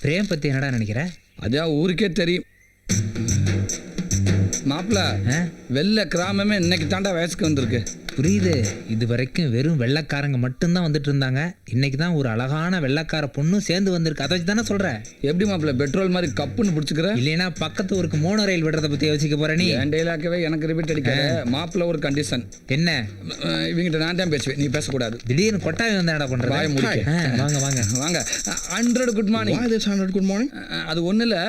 Frame பத்தி என்னடா நினைக்கிற? அதான் ஊருக்கே தெரியும். மாப்பிள்ள வெள்ளை கிராமமே இன்னைக்கு தாண்டா வயசுக்கு வந்திருக்கு. புரியுது. இது வரைக்கும் வெறும் வெள்ளைக்காரங்க மட்டும்தான் வந்துட்டு இருந்தாங்க. இன்னைக்கு தான் ஒரு அழகான வெள்ளைக்கார பொண்ணும் சேர்ந்து வந்திருக்கு. அதை வச்சு தானே சொல்ற? எப்படி மாப்பிள்ள பெட்ரோல் மாதிரி கப்புன்னு பிடிச்சிக்கிற? இல்லைன்னா பக்கத்து ஊருக்கு மோனோ ரயில் விடுறத பத்தி யோசிக்க போற நீ? என் டைலாக்கவே எனக்கு ரிப்பீட் அடிக்காத. மாப்பிள்ள ஒரு கண்டிஷன். என்ன? இவங்கிட்ட நான் தான் பேசுவேன், நீ பேசக்கூடாது. திடீர்னு கொட்டாவி வந்து என்னடா பண்ற? வாய முடிக்க. வாங்க வாங்க வாங்க. 100 good morning. Why this 100 good morning? அது ஒன்றும் இல்லை,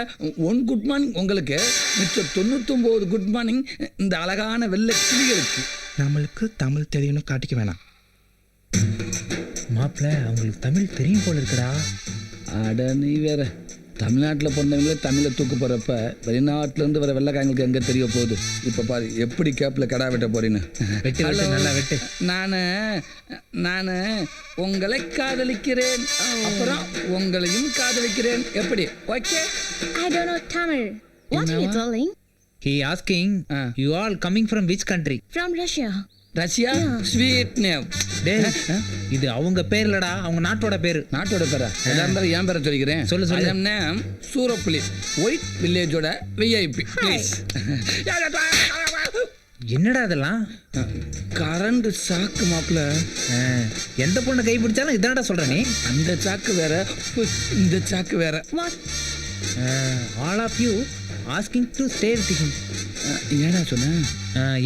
1 குட் மார்னிங் உங்களுக்கு, மிச்சம் 99 குட் மார்னிங் இந்த அழகான வெள்ளை கிளிகளுக்கு. நம்மளுக்கு தமிழ் தெரியும்னு காட்டிக்க வேணாம். மாப்பிள்ள அவங்களுக்கு தமிழ் தெரியும் போல இருக்குடா. அட நீ வேற. தமிழ்நாட்டில் பிறந்தவங்களே தமிழை தூக்கு போகிறப்ப வெளிநாட்டிலேருந்து வர வெள்ளைக்காரங்களுக்கு எங்கே தெரிய போகுது? இப்போ பாரு எப்படி கேப்பில் கடா வெட்ட போறேன்னு. வெட்டு வெட்டு நல்லா வெட்டு. நான் உங்களை காதலிக்கிறேன், அப்புறம் உங்களையும் காதலிக்கிறேன். எப்படி? Okay. I don't know Tamil. What are you telling? He asking you all coming from which country? From Russia. Russia? Sweet name. டேய், இது அவங்க பேர் இல்லடா, அவங்க நாட்டோட பேரு. நாட்டோட பேரா? எல்லாம் பேர் என் பேரை சொல்லிக்கிறேன். சொல்லு சொல்லு. நேம் சூரப்புலி, ஒயிட் வில்லேஜோட விஐபி. ப்ளீஸ். என்னடா அதெல்லாம்? கரண்ட் சாக்கு மாப்பிள்ள. எந்த பொண்ணை கை பிடிச்சாலும் இதான்டா சொல்ற நீ. அந்த சாக்கு வேற, இந்த சாக்கு வேற. What? All of you asking to stay with him. ஏடா சொன்ன?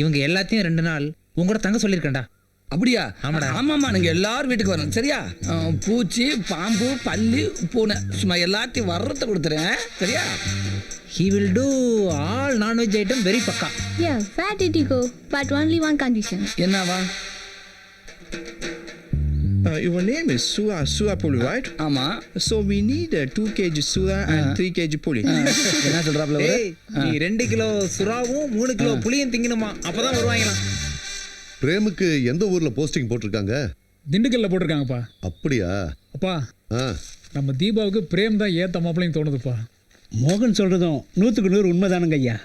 இவங்க எல்லாத்தையும் 2 நாள் உங்களோட தங்க சொல்லியிருக்கேன்டா. அப்படியா? ஆமாடா. ஆமாம்மா, நீங்கள் எல்லாரும் வீட்டுக்கு வரணும் சரியா? பூச்சி, பாம்பு, பல்லி, பூனை சும்மா எல்லாத்தையும் வர்றத கொடுத்துறேன் சரியா? He will do all non-veg item very பக்கா. Yeah, where did you go? But only one condition. என்னவா? Your name is Sura Puli, right? ஆமா. So we need 2 kg Sura and 3 kg Puli. என்ன சொல்றாப்ல? நீ 2 கிலோ சுறாவும் 3 கிலோ புளியும் திங்கணுமா, அப்பதான் வருவாங்களாம். பிரேமுக்கு எந்த ஊர்ல posting போட்டிருக்காங்க? திண்டுக்கல்ல போட்டிருக்காங்கப்பா. அப்படியா? அப்பா ஆ, நம்ம தீபாவுக்கு பிரேம் தான் ஏத்த மாப்பிள்ளைன்னு தோணுதுப்பா. மோகன் சொல்றதும் 100க்கு 100 உண்மைதானுங்க ஐயா.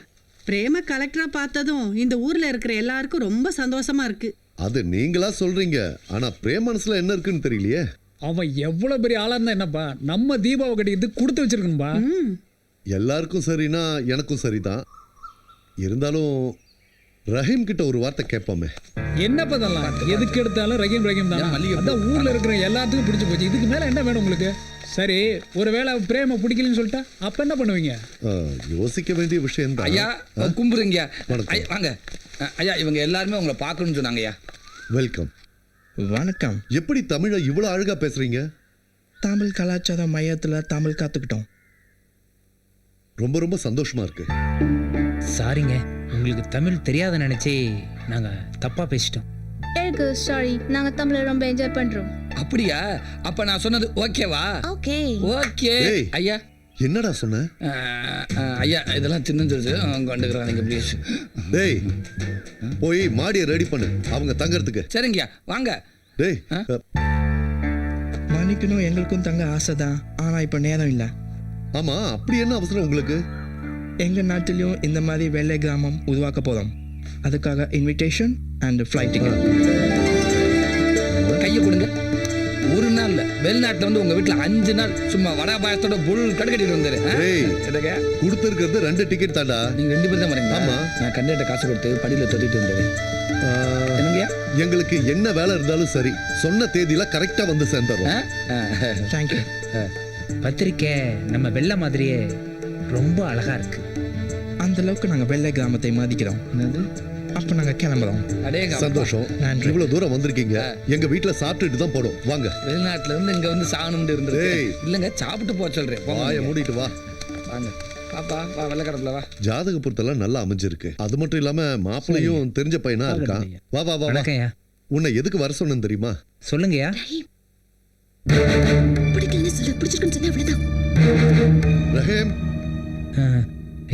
பிரேம கலெக்டரா பார்த்ததும் இந்த ஊர்ல இருக்கிற எல்லாருக்கும் ரொம்ப சந்தோஷமா இருக்கு. அது நீங்களா சொல்றீங்க, ஆனா பிரேம் மனசுல என்ன இருக்குன்னு தெரியலையே. அவன் எவ்வளவு பெரிய ஆளா இருந்தா என்னப்பா, நம்ம தீபாவை கட்டிக்கிட்டு கொடுத்து வச்சிருக்கணும்பா. எல்லாருக்கும் சரினா எனக்கும் சரிதான். இருந்தாலும் ரஹீம் கிட்ட ஒரு வார்த்தை கேட்போமே. என்னப்பா இதெல்லாம்? எதுக்கு எடுத்தாலும் ரஹீம் ரஹீம் தான். அதான் ஊர்ல இருக்கிற எல்லாத்துக்கும் பிடிச்சு போச்சு. இதுக்கு மேல என்ன வேணும் உங்களுக்கு? சரி, ஒருவேளை பிரேம பிடிக்கலன்னு சொல்லிட்டா அப்ப என்ன பண்ணுவீங்க? யோசிக்க வேண்டிய விஷயம் தான். ஐயா கும்புறீங்க. வணக்கம். வாங்க ஐயா, இவங்க எல்லாருமே உங்களை பார்க்கணும்னு சொன்னாங்க ஐயா. வெல்கம். வணக்கம். எப்படி தமிழை இவ்வளவு அழகா பேசுறீங்க? தமிழ் கலாச்சார மையத்துல தமிழ் கத்துக்கிட்டோம். ரொம்ப ரொம்ப சந்தோஷமா இருக்கு. சாரிங்க, உங்களுக்கு தமிழ் தெரியாத நினைச்சே நாங்க தப்பா பேசிட்டோம். Ergo, sorry. நாங்க தமிழை ரொம்ப என்ஜாய் பண்றோம். அப்படியா? அப்ப நான் சொன்னது ஓகேவா? Okay. ஓகே. ஏய். ஐயா என்னடா சொன்ன? ஐயா இதெல்லாம் சின்ன கொண்டுக்கிறாங்க ப்ளீஸ். டேய், போய் மாடியை ரெடி பண்ணு அவங்க தங்கறதுக்கு. சரிங்கய்யா வாங்க. டேய், மன்னிக்கணும், எங்களுக்கும் தங்க ஆசை தான், ஆனா இப்ப நேரம் இல்லை. ஆமா, அப்படி என்ன அவசரம் உங்களுக்கு? எங்க நாட்டிலையும் இந்த மாதிரி வெள்ளை கிராமம் உருவாக்க போறோம். அதுக்காக இன்விடேஷன் அண்ட் ஃப்ளைட் டிக்கெட். கையை கொடுங்க. ஒரு நாள் இல்ல, வெளிநாட்டுல வந்து உங்க வீட்டுல 5 நாள் சும்மா வடை பாயசத்தோட புல் கடுக்கட்டிட்டு வந்தாரு. கொடுத்துருக்கிறது 2 டிக்கெட் தாண்டா. நீங்க 2 பேர் தான் வரீங்க. ஆமா. நான் கண்டிப்பா காசு கொடுத்து படியில தொட்டிட்டு வந்தேன். என்னங்கய்யா? எங்களுக்கு என்ன வேலை இருந்தாலும் சரி, சொன்ன தேதியில கரெக்டா வந்து சேர்ந்துறோம். தேங்க்யூ. பத்திரிக்கை நம்ம வெள்ளை மாதிரியே ரொம்ப அழகா இருக்கு. அந்த அளவுக்கு நாங்க வெள்ளை கிராமத்தை மதிக்கிறோம். அப்ப நாங்க கிளம்புறோம். சந்தோஷம். நன்றி. இவ்வளவு தூரம் வந்திருக்கீங்க. எங்க வீட்டுல சாப்பிட்டுட்டு தான் போடும். வாங்க. வெளிநாட்டுல இருந்து இங்க வந்து சாகணும்னு இருந்தது. இல்லங்க, சாப்பிட்டு போ சொல்றேன். வாயை மூடிட்டு வா. வாங்க பாப்பா, வா வெள்ளக்கடப்புல வா. ஜாதக பொருத்தெல்லாம் நல்லா அமைஞ்சிருக்கு. அது மட்டும் இல்லாம மாப்பிளையும் தெரிஞ்ச பையனா இருக்கான். வா வா வா. வணக்கம்யா. உன்னை எதுக்கு வர சொன்னேன்னு தெரியுமா? சொல்லுங்கய்யா. பிடிக்கலன்னு சொல்லு, பிடிச்சிருக்குன்னு சொன்னா அவ்வளவுதான். ரஹீம்.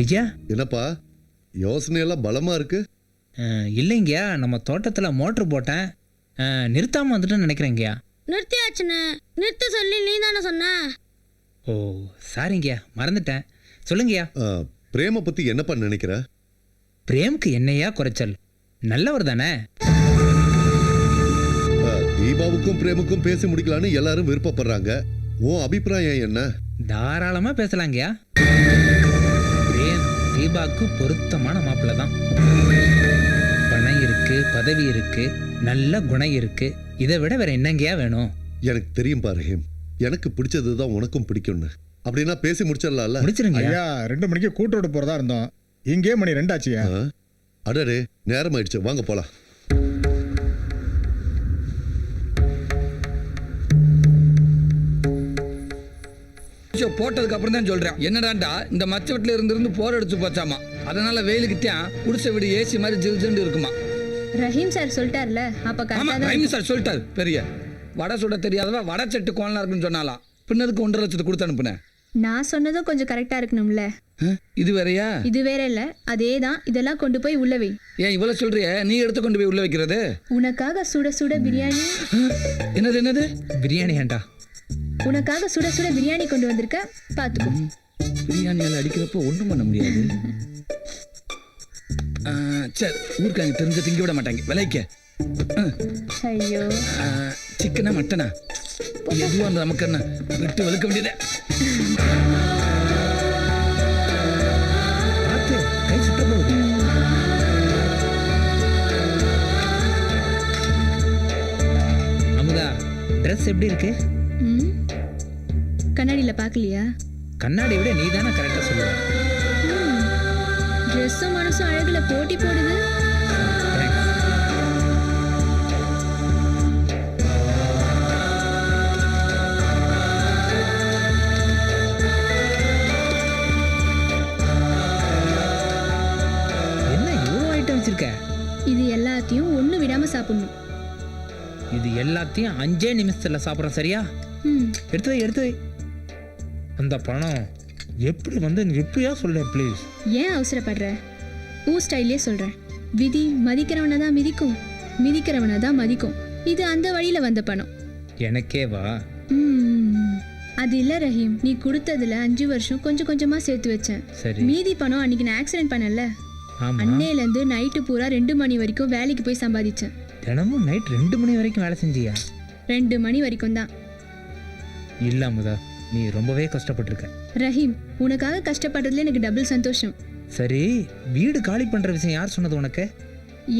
ஐயா. என்னப்பா யோசனை எல்லாம் பலமா இருக்கு? இல்லைங்கய்யா, நம்ம தோட்டத்துல மோட்டர் போட்டேன், நிறுத்தாம வந்துட்டு நினைக்கிறேங்கய்யா. நிறுத்தியாச்சுன்னு நிறுத்த சொல்லி நீ தானே சொன்ன. ஓ சாரிங்கய்யா, மறந்துட்டேன். சொல்லுங்கய்யா. பிரேம பத்தி என்னப்பா நினைக்கிற? பிரேம்க்கு என்னையா குறைச்சல்? நல்லவர் தானே. தீபாவுக்கும் பிரேமுக்கும் பேசி முடிக்கலான்னு எல்லாரும் விருப்பப்படுறாங்க. உன் அபிப்பிராயம் என்ன? தாராளமா பேசலாங்கய்யா. பிரேம் தீபாக்கு பொருத்தமான மாப்பிள்ளை தான். பணம் இருக்கு, பதவி இருக்கு, நல்ல குணம் இருக்கு. இதை விட வேற என்னங்கயா வேணும்? எனக்கு தெரியும் பாரு ரஹீம், எனக்கு பிடிச்சதுதான் உனக்கும் பிடிக்கும்னு. அப்படின்னா பேசி முடிச்சிடலாம்ல? முடிச்சிருங்க. ஐயா 2 மணிக்கு கூட்டோட போறதா இருந்தோம். இங்கே மணி 2 ஆச்சுயா. அடடே, நேரம் ஆயிடுச்சு, வாங்க போலாம். போட்டதுக்கு அப்புறம் தான் சொல்றேன். என்னடாண்டா இந்த மச்ச வீட்டுல இருந்து போர் அடிச்சு போச்சாமா, அதனால வெயிலுக்குத்தான் குடிசை வீடு ஏசி மாதிரி ஜில்ஜின்னு இருக்குமா. ரஹீம் சார் சொல்லிட்டார்ல, அப்ப ஆமா, ரஹீம் சார் சொல்லிட்டாரு. பெரிய வடை சுட தெரியாதவ வடை செட்டு கோணலா இருக்குன்னு சொன்னாலாம். பின்னதுக்கு 1.5 லட்சத்துக்கு கொடுத்து அனுப்புனேன். நான் சொன்னதும் கொஞ்சம் கரெக்டா இருக்கணும்ல. இது வேறையா? இது வேற இல்ல, அதேதான். இதெல்லாம் கொண்டு போய் உள்ள வை. ஏன் இவ்வளவு சொல்றிய? நீ எடுத்து கொண்டு போய் உள்ள வைக்கிறது? உனக்காக சுட சுட பிரியாணி. என்னது என்னது? பிரியாணி ஏண்டா? உனக்காக சுட சுட பிரியாணி கொண்டு வந்திருக்க, பாத்துக்கோ. பிரியாணியால அடிக்கிறப்ப ஒண்ணும் பண்ண முடியாது. சரி, ஊருக்காங்க தெரிஞ்ச திங்க விட மாட்டாங்க. விலைக்க ஐயோ, சிக்கனா மட்டனா எதுவும் அந்த நமக்கு என்ன விட்டு வலுக்க வேண்டியதே. பார்த்து கை சுத்த போகுது. அமுதா, ட்ரெஸ் எப்படி இருக்கு? கண்ணாடியில பாக்கலையா? கண்ணாடி விட நீ தானே கரெக்டா சொல்லுவ. ட்ரெஸ்ஸும் மனசும் அழகுல போட்டி போடுது. என்ன இவ்வளோ ஐட்டம் வச்சிருக்க? இது எல்லாத்தையும் ஒண்ணு விடாம சாப்பிடணும். இது எல்லாத்தையும் 5 நிமிஷத்துல சாப்பிட்றோம், சரியா? எடுத்து வை, எடுத்து வை. அந்த பணம் எப்படி வந்து எப்படியா சொல்ல ப்ளீஸ். ஏன் அவசரப்படுற? ஊ ஸ்டைலே சொல்றேன். விதி மதிக்கிறவனை தான் மிதிக்கும், மிதிக்கிறவனை தான் மதிக்கும். இது அந்த வழியில வந்த பணம். எனக்கே வா. அது இல்ல ரஹீம், நீ கொடுத்ததுல 5 வருஷம் கொஞ்சம் கொஞ்சமா சேர்த்து வச்சேன். சரி. மீதி பணம் அன்னைக்கு நான் ஆக்சிடென்ட் பண்ணல, அன்னையில இருந்து நைட்டு பூரா 2 மணி வரைக்கும் வேலைக்கு போய் சம்பாதிச்சேன். தினமும் நைட் 2 மணி வரைக்கும் வேலை செஞ்சியா? 2 மணி வரைக்கும் தான். இல்ல அமுதா, நீ ரொம்பவே கஷ்டப்பட்டிருக்க. ரஹீம், உனக்காக கஷ்டப்படுறதுல எனக்கு டபுள் சந்தோஷம். சரி, வீடு காலி பண்ற விஷயம் யார் சொன்னது உனக்கு?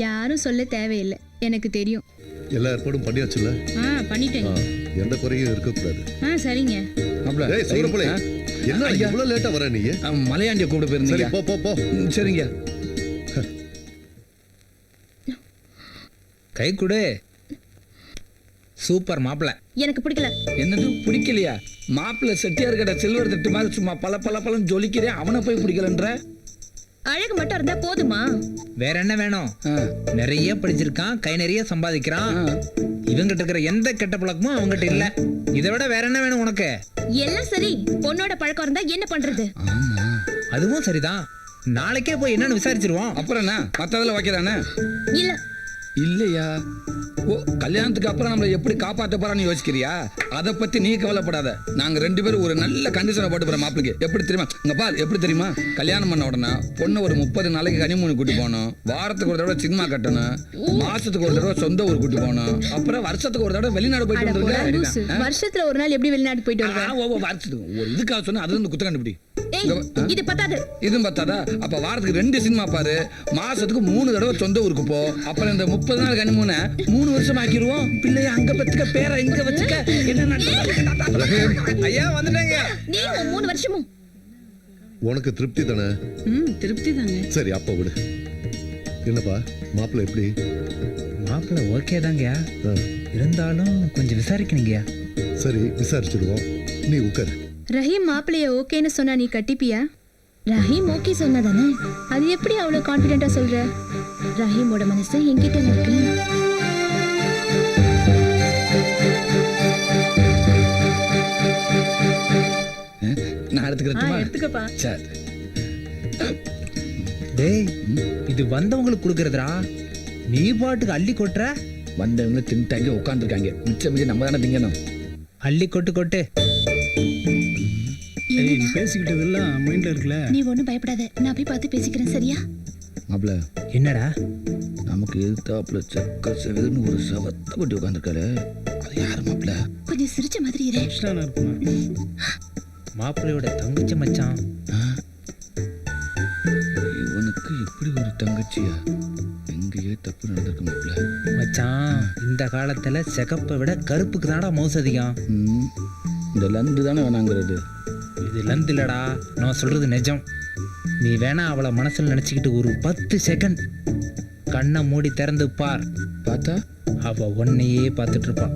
யாரும் சொல்ல தேவையில்லை, எனக்கு தெரியும். எல்லா ஏற்பாடும் பண்ணியாச்சுல்ல? பண்ணிட்டேன். எந்த குறையும் இருக்கக்கூடாது. சரிங்க. டேய் சூரப்புலே, என்ன இவ்வளவு லேட்டா வர நீ? மலையாண்டிய கூப்பிட சரி, போயிருந்தீங்க. போ போ போ. சரிங்க. கை கொடு. சூப்பர் மாப்பிள்ள. எனக்கு பிடிக்கல. என்னது பிடிக்கலையா? மாப்பிள்ள செட்டியார் கடை சில்வர் தட்டு மாதிரி சும்மா பல பல பலன்னு ஜொலிக்கிறேன், அவனை போய் பிடிக்கலன்ற? அழகு மட்டும் இருந்தா போதுமா? வேற என்ன வேணும்? நிறைய படிச்சிருக்கான், கை நிறைய சம்பாதிக்கிறான். இவங்கிட்ட இருக்கிற எந்த கெட்ட பழக்கமும் அவங்ககிட்ட இல்ல. இதை விட வேற என்ன வேணும் உனக்கு? எல்லாம் சரி, பொண்ணோட பழக்கம் இருந்தா என்ன பண்றது? அதுவும் சரிதான். நாளைக்கே போய் என்னன்னு விசாரிச்சிருவோம். அப்புறம் என்ன மத்ததுல வைக்கிறானே? இல்ல இல்லையா? ஓ, கல்யாணத்துக்கு அப்புறம் நம்மளை எப்படி காப்பாற்ற போறான்னு யோசிக்கிறியா? அதை பத்தி நீ கவலைப்படாத. நாங்க 2 பேரும் ஒரு நல்ல கண்டிஷனை போட்டு போறோம் மாப்பிளைக்கு. எப்படி தெரியுமா? இங்க பாரு, எப்படி தெரியுமா? கல்யாணம் பண்ண உடனே பொண்ணு ஒரு 30 நாளைக்கு கனிமூணு கூட்டி போகணும், வாரத்துக்கு ஒரு தடவை சினிமா கட்டணும், மாசத்துக்கு ஒரு தடவை சொந்த ஊர் கூட்டி போகணும், அப்புறம் வருஷத்துக்கு ஒரு தடவை வெளிநாடு போயிட்டு வந்துருங்க. வருஷத்துல ஒரு நாள் எப்படி வெளிநாடு போயிட்டு வருவேன்? வருஷத்துக்கு ஒரு இதுக்காக சொன்னா அதுல இருந்து குத்த கண்டுபிடி. இது பத்தாது. இதுவும் பத்தாதா? அப்ப வாரத்துக்கு 2 சினிமா பாரு, மாசத்துக்கு 3 தடவை சொந்த ஊருக்கு போ. அப்புறம் இந்த 30 நாள் கனிமூனை 3 வருஷம் ஆக்கிடுவோம். பிள்ளைய அங்க பத்துக்க, பேரை இங்க வச்சுக்க. என்ன ஐயா வந்துட்டாங்க. நீ 3 வருஷமும். உனக்கு திருப்தி தானே? திருப்தி தாங்க. சரி, அப்ப விடு. என்னப்பா மாப்பிள்ள எப்படி? மாப்பிள்ள ஓகே தாங்கயா, இருந்தாலும் கொஞ்சம் விசாரிக்கணுங்கயா. சரி, விசாரிச்சிருவோம். நீ உட்காரு. ரஹீம் மாப்பிளைய ஓகேன்னு சொன்னா நீ கட்டிப்பியா? ரஹீம் ஓகே சொன்னதானே, அது எப்படி அவ்வளவு கான்ஃபிடென்ட்டா சொல்ற? ரஹீமோட மனசு என்கிட்ட இருக்கு. நான் எடுத்துக்கப்பா. சரி. டேய், இது வந்தவங்களுக்கு கொடுக்கறதுடா. நீ பாட்டுக்கு அள்ளி கொட்டுற. வந்தவங்க தின்ட்டாங்க, உட்காந்துருக்காங்க. மிச்சம் நம்ம தானே திங்கணும். அள்ளி கொட்டு கொட்டு. நீ பேசிக்கிட்டதெல்லாம் மைண்ட்ல இருக்குல்ல. நீ ஒண்ணும் பயப்படாத, நான் போய் பார்த்து பேசிக்கிறேன், சரியா? மாப்பிள்ள, என்னடா? நமக்கு எதிர்த்தாப்புல செக்க செவன்னு ஒரு சவத்தை கொட்டி உட்காந்துருக்காரு. அது யாரு மாப்பிள்ள? கொஞ்சம் சிரிச்ச மாதிரி இரு. இஷ்டானா இருக்குமா? மாப்பிள்ளையோட தங்கச்சி மச்சான். இவனுக்கு இப்படி ஒரு தங்கச்சியா? எங்கேயே தப்பு நடந்திருக்கு மாப்பிள்ள. மச்சான் இந்த காலத்துல சிகப்பை விட கருப்புக்கு தான்டா மவுஸ் அதிகம். இந்த லந்து தானே வேணாங்கிறது. இது லந்து இல்லடா, நான் சொல்றது நிஜம். நீ வேணா அவளை மனசுல நினைச்சுக்கிட்டு ஒரு 10 செகண்ட் கண்ணை மூடி திறந்து பார். பார்த்தா அவ உன்னையே பார்த்துட்டு இருப்பான்.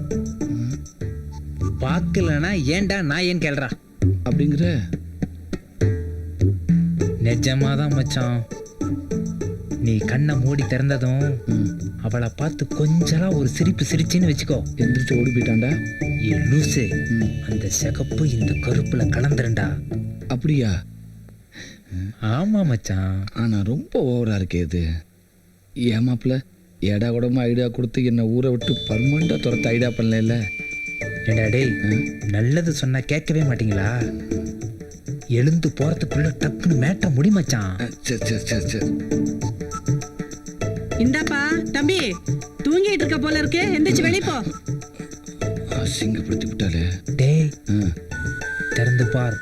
பார்க்கலனா ஏன்டா நான் ஏன் கேள்றா? அப்படிங்கிற நிஜமாதான் மச்சான். நீ கண்ணை மூடி திறந்ததும் அவளை பார்த்து கொஞ்சலா ஒரு சிரிப்பு சிரிச்சின்னு வச்சுக்கோ. எந்திரிச்சு ஓடி போயிட்டான்டா. ஏ லூசு, அந்த சிகப்பு இந்த கருப்புல கலந்துருண்டா. அப்படியா? ஆமா மச்சான். ஆனா ரொம்ப ஓவரா இருக்கே இது. ஏன் மாப்பிள்ள ஏடா கூடமா ஐடியா கொடுத்து என்ன ஊரை விட்டு பர்மனண்டா துரத்த ஐடியா பண்ணல. ஏண்டா டேய், நல்லது சொன்னா கேட்கவே மாட்டீங்களா? எழுந்து போறதுக்குள்ள டக்குன்னு மேட்ட முடி மச்சான். சரி சரி சரி சரி. இந்தாப்பா தம்பி, தூங்கிட்டு இருக்க போல இருக்கு, எந்திரிச்சு வெளிய போ. அசிங்கப்படுத்தி விட்டாலே. டேய் திறந்து பார்.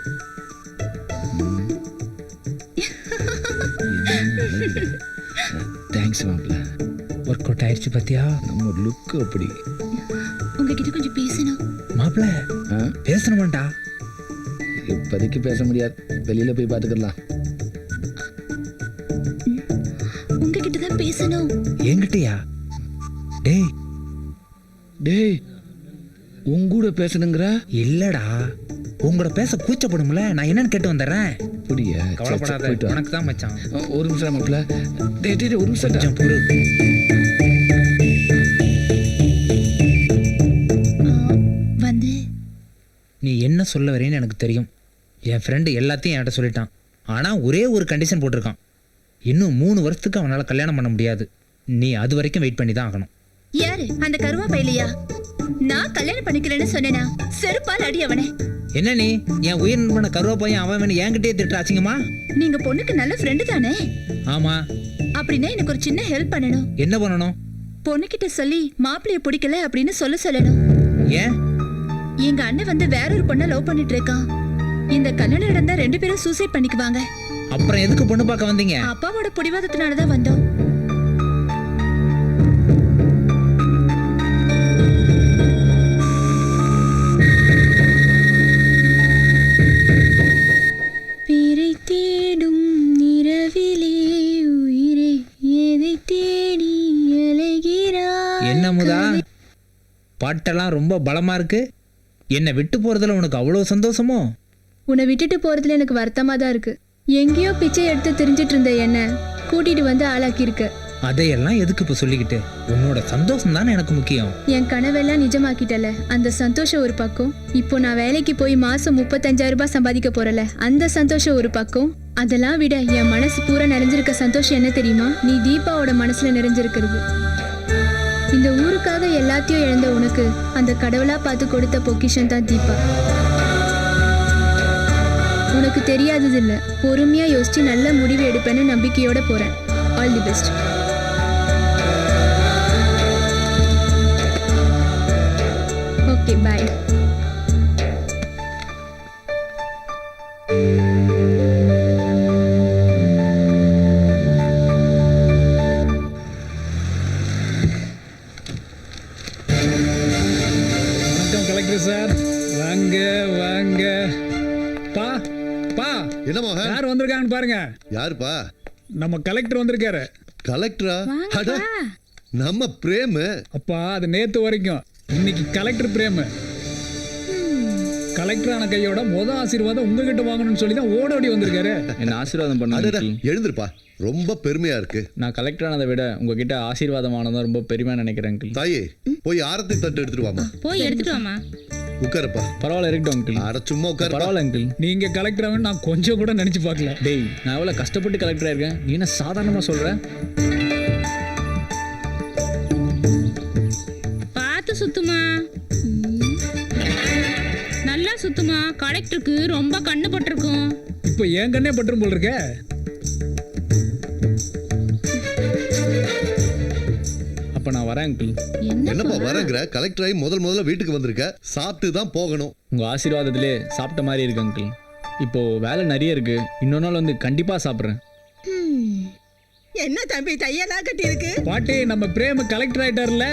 தேங்க்ஸ் மாப்பிள்ள. ஒர்க் அவுட் ஆயிடுச்சு பாத்தியா? நம்ம லுக்கு அப்படி. உங்ககிட்ட கொஞ்சம் பேசணும். மாப்பிள்ள பேசணுமாண்டா? இப்போதைக்கு பேச முடியாது, வெளியில போய் பார்த்துக்கலாம். உங்ககிட்ட தான் பேசணும். என்கிட்டயா? டேய் டேய் உங்கூட பேசணுங்கிற? இல்லடா, உங்களோட பேச கூச்சப்படும்ல, நான் என்னன்னு கேட்டு வந்துடுறேன். அப்படியா? கவலைப்படாத, உனக்கு தான் மச்சான். ஒரு நிமிஷம் மாப்பிள்ள. டேய் டேய் ஒரு நிமிஷம். கொஞ்சம் பொறு. வந்து நீ என்ன சொல்ல வரேன்னு எனக்கு தெரியும். என் ஃப்ரெண்டு எல்லாத்தையும் என்கிட்ட சொல்லிட்டான். ஆனால் ஒரே ஒரு கண்டிஷன் போட்டிருக்கான். இன்னும் 3 வருஷத்துக்கு அவனால் கல்யாணம் பண்ண முடியாது. நீ அது வரைக்கும் வெயிட் பண்ணி தான் ஆகணும். யாரு அந்த கருவா பையலையா? நான் கல்யாணம் பண்ணிக்கிறேன்னு சொன்னேனா? செருப்பால் அடி அவனே. என்ன நீ என் உயிர் நண்பன கருவா பையன் அவன் என்கிட்டயே திட்டுற அசிங்கமா? நீங்க பொண்ணுக்கு நல்ல ஃப்ரெண்டு தானே? ஆமா. அப்படின்னா எனக்கு ஒரு சின்ன ஹெல்ப் பண்ணணும். என்ன பண்ணணும்? பொண்ணுகிட்ட சொல்லி மாப்பிளைய பிடிக்கல அப்படின்னு சொல்லணும். ஏன்? எங்க அண்ணன் வந்து வேற ஒரு பொண்ணை லவ் பண்ணிட்டு இருக்கான். இந்த கல்யாணம் நடந்தா 2 பேரும் சூசைட் பண்ணிக்குவாங்க. அப்புறம் எதுக்கு பொண்ணு பார்க்க வந்தீங்க? அப்பாவோட பிடிவாதத்தினாலதான் வந்தோம். பிறை தேடும் நிறவிலே உயிரை எதை தேடி அலைகிறாய். என்ன முதா, பாட்டெல்லாம் ரொம்ப பலமா இருக்கு. என்னை விட்டு போறதுல உனக்கு அவ்வளவு சந்தோஷமோ? உன்னை விட்டுட்டு போறதுல எனக்கு வருத்தமா தான் இருக்கு. எங்கேயோ பிச்சை எடுத்து தெரிஞ்சிட்டு இருந்த என்ன கூட்டிட்டு வந்து ஆளாக்கியிருக்க. அதையெல்லாம் எதுக்கு இப்ப சொல்லிக்கிட்டு? உன்னோட சந்தோஷம் தானே எனக்கு முக்கியம். என் கனவெல்லாம் நிஜமாக்கிட்டல, அந்த சந்தோஷம் ஒரு பக்கம். இப்போ நான் வேலைக்கு போய் மாசம் 35,000 ரூபாய் சம்பாதிக்க போறல, அந்த சந்தோஷம் ஒரு பக்கம். அதெல்லாம் விட என் மனசு பூரா நிறைஞ்சிருக்க சந்தோஷம் என்ன தெரியுமா? நீ தீபாவோட மனசுல நிறைஞ்சிருக்கிறது. இந்த ஊருக்காக எல்லாத்தையும் இழந்த உனக்கு அந்த கடவுளா பார்த்து கொடுத்த பொக்கிஷன் தான் தீபா. உனக்கு தெரியாதது இல்ல, பொறுமையா யோசிச்சு நல்ல முடிவு எடுப்பேன்னு நம்பிக்கையோட போறேன். All the best. Okay bye. வணக்கம் கலெக்டர் சார். வாங்க வாங்க. பா பா என்ன மோகன்? யார் வந்திருக்காங்கன்னு பாருங்க. யாருப்பா? நம்ம கலெக்டர் வந்திருக்காரு. கலெக்டரா? அட, நம்ம பிரேம். அப்பா அது நேத்து வரைக்கும், இன்னைக்கு கலெக்டர் பிரேம். கலெக்டர் ஆன கையோட ஆசீர்வாதம் உங்ககிட்ட வாங்கணும்னு சொல்லி தான் ஓடோடி வந்திருக்காரு. என்ன ஆசீர்வாதம் அடடா, பண்ண எழுந்திருப்பா. ரொம்ப பெருமையா இருக்கு. நான் கலெக்டர் ஆனதை விட உங்ககிட்ட ஆசீர்வாதமானதான் ரொம்ப பெருமையா நினைக்கிறேன் அங்கிள். தாயே, போய் ஆரத்தி தட்டு எடுத்துட்டு வாமா. போய் எடுத்துட்டு வாமா. உட்காரப்பா. பரவாயில்ல இருக்கட்டும் அங்கிள். அட சும்மா உட்காரு. பரவாயில்ல அங்கிள். நீங்க கலெக்டர் ஆகணும் நான் கொஞ்சம் கூட நினைச்சு பார்க்கல. டேய், நான் எவ்வளவு கஷ்டப்பட்டு கலெக்டர் ஆயிருக்கேன், நீ என்ன சாதாரணமா சொல்ற? பார்த்து சுத்துமா, நல்லா சுத்துமா. கலெக்டருக்கு ரொம்ப கண்ணு பட்டிருக்கும். இப்போ என் கண்ணே பற்றும் போல் இருக்க. அப்ப நான் வரேன் அங்கிள். என்னப்பா வரங்கிற? கலெக்டர் ஆகி முதல்ல வீட்டுக்கு வந்திருக்க, சாப்பிட்டு தான் போகணும். உங்க ஆசீர்வாதத்திலே சாப்பிட்ட மாதிரி இருக்கு அங்கிள். இப்போ வேலை நிறைய இருக்கு, இன்னொரு நாள் வந்து கண்டிப்பா சாப்பிட்றேன். என்ன தம்பி தையெல்லாம் கட்டி இருக்கு? பாட்டி நம்ம பிரேம கலெக்டர் ஆயிட்டார்ல.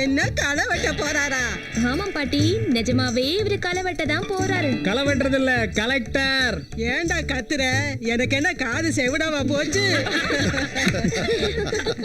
என்ன களை வெட்ட போறாரா? ஆமாம் பாட்டி, நிஜமாவே இவரு களை வெட்ட தான் போறாரு. களை வெட்டுறது இல்ல, கலெக்டர். ஏன்டா கத்துற? எனக்கு என்ன காது செவிடாவா போச்சு?